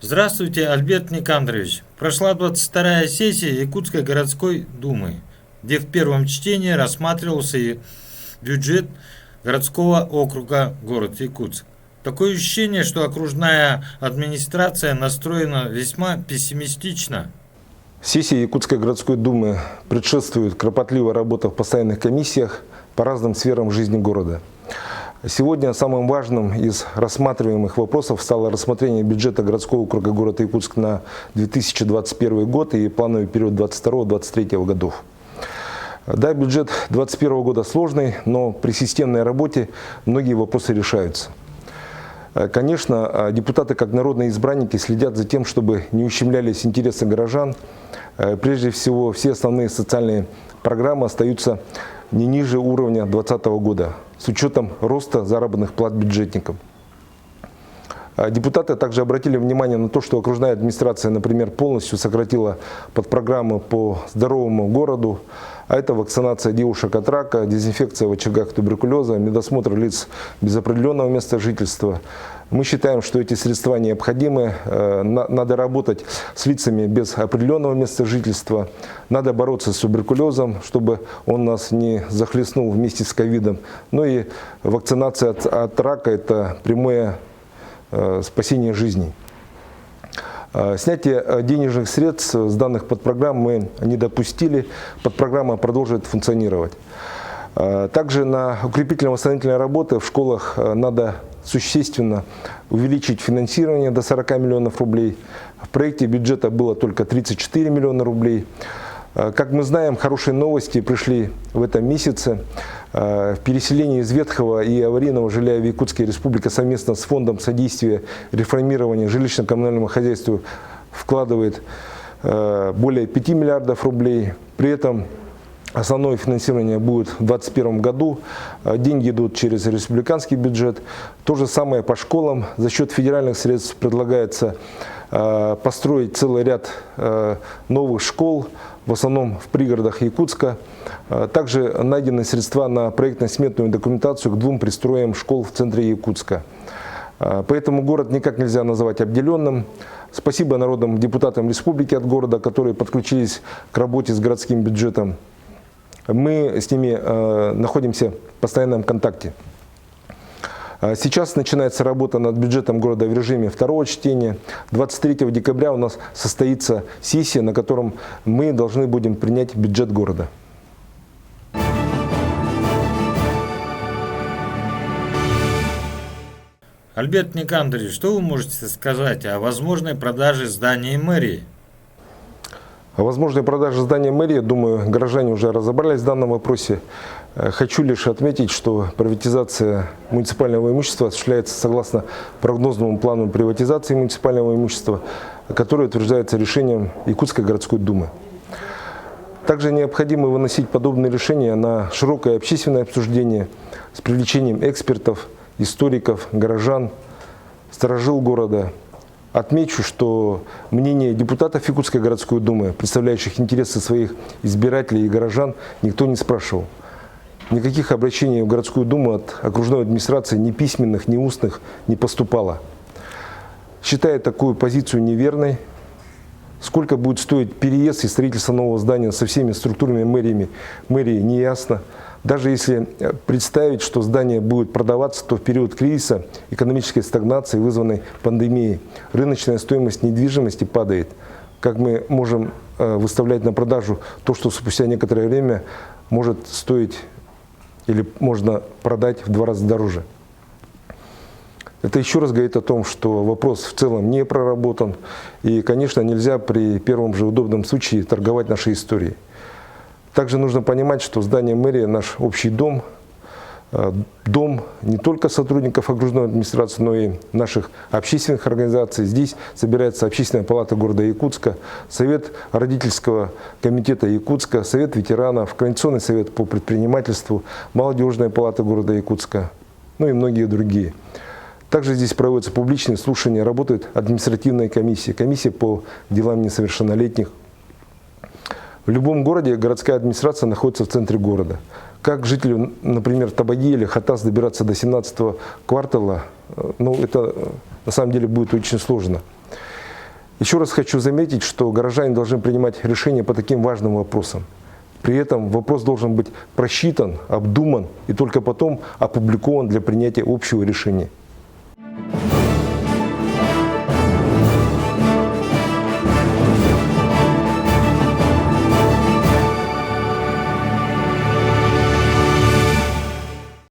Здравствуйте, Альберт Никандрович. Прошла 22-я сессия Якутской городской думы, где в первом чтении рассматривался и бюджет городского округа город Якутск. Такое ощущение, что окружная администрация настроена весьма пессимистично. Сессии Якутской городской думы предшествует кропотливая работа в постоянных комиссиях по разным сферам жизни города. Сегодня самым важным из рассматриваемых вопросов стало рассмотрение бюджета городского округа города Якутск на 2021 год и плановый период 2022-2023 годов. Да, бюджет 2021 года сложный, но при системной работе многие вопросы решаются. Конечно, депутаты, как народные избранники, следят за тем, чтобы не ущемлялись интересы горожан. Прежде всего, все основные социальные программы остаются не ниже уровня 2020 года, с учетом роста заработных плат бюджетникам. Депутаты также обратили внимание на то, что окружная администрация, например, полностью сократила подпрограммы по здоровому городу, а это вакцинация девушек от рака, дезинфекция в очагах туберкулеза, медосмотр лиц без определенного места жительства. Мы считаем, что эти средства необходимы. Надо работать с лицами без определенного места жительства. Надо бороться с туберкулезом, чтобы он нас не захлестнул вместе с ковидом. Ну и вакцинация от рака – это прямое спасение жизней. Снятие денежных средств с данных подпрограмм мы не допустили. Подпрограмма продолжит функционировать. Также на укрепительно-восстановительные работы в школах надо существенно увеличить финансирование до 40 миллионов рублей. В проекте бюджета было только 34 миллиона рублей. Как мы знаем, хорошие новости пришли в этом месяце. В переселении из ветхого и аварийного жилья в Якутской Республике совместно с Фондом содействия реформирования жилищно-коммунальному хозяйству вкладывает более 5 миллиардов рублей. При этом основное финансирование будет в 2021 году. Деньги идут через республиканский бюджет. То же самое по школам. За счет федеральных средств предлагается построить целый ряд новых школ, в основном в пригородах Якутска. Также найдены средства на проектно-сметную документацию к 2 пристроям школ в центре Якутска. Поэтому город никак нельзя назвать обделенным. Спасибо народным депутатам республики от города, которые подключились к работе с городским бюджетом. Мы с ними находимся в постоянном контакте. Сейчас начинается работа над бюджетом города в режиме второго чтения. 23 декабря у нас состоится сессия, на котором мы должны будем принять бюджет города. Альберт Никандрович, что вы можете сказать о возможной продаже здания мэрии? О возможной продаже здания мэрии, думаю, горожане уже разобрались в данном вопросе. Хочу лишь отметить, что приватизация муниципального имущества осуществляется согласно прогнозному плану приватизации муниципального имущества, который утверждается решением Якутской городской думы. Также необходимо выносить подобные решения на широкое общественное обсуждение с привлечением экспертов, историков, горожан, старожил города. Отмечу, что мнение депутатов Якутской городской думы, представляющих интересы своих избирателей и горожан, никто не спрашивал. Никаких обращений в городскую думу от окружной администрации ни письменных, ни устных не поступало. Считаю такую позицию неверной. Сколько будет стоить переезд и строительство нового здания со всеми структурами мэрии, не ясно. Даже если представить, что здание будет продаваться, то в период кризиса, экономической стагнации, вызванной пандемией, рыночная стоимость недвижимости падает. Как мы можем выставлять на продажу то, что спустя некоторое время может стоить или можно продать в 2 раза дороже? Это еще раз говорит о том, что вопрос в целом не проработан. И, конечно, нельзя при первом же удобном случае торговать нашей историей. Также нужно понимать, что здание мэрии – наш общий дом. Дом не только сотрудников окружной администрации, но и наших общественных организаций. Здесь собирается Общественная палата города Якутска, Совет родительского комитета Якутска, Совет ветеранов, Координационный совет по предпринимательству, Молодежная палата города Якутска, ну и многие другие. Также здесь проводятся публичные слушания, работает административная комиссия, комиссия по делам несовершеннолетних. В любом городе городская администрация находится в центре города. Как жителю, например, Табаги или Хатас добираться до 17-го квартала, это на самом деле будет очень сложно. Еще раз хочу заметить, что горожане должны принимать решения по таким важным вопросам. При этом вопрос должен быть просчитан, обдуман и только потом опубликован для принятия общего решения.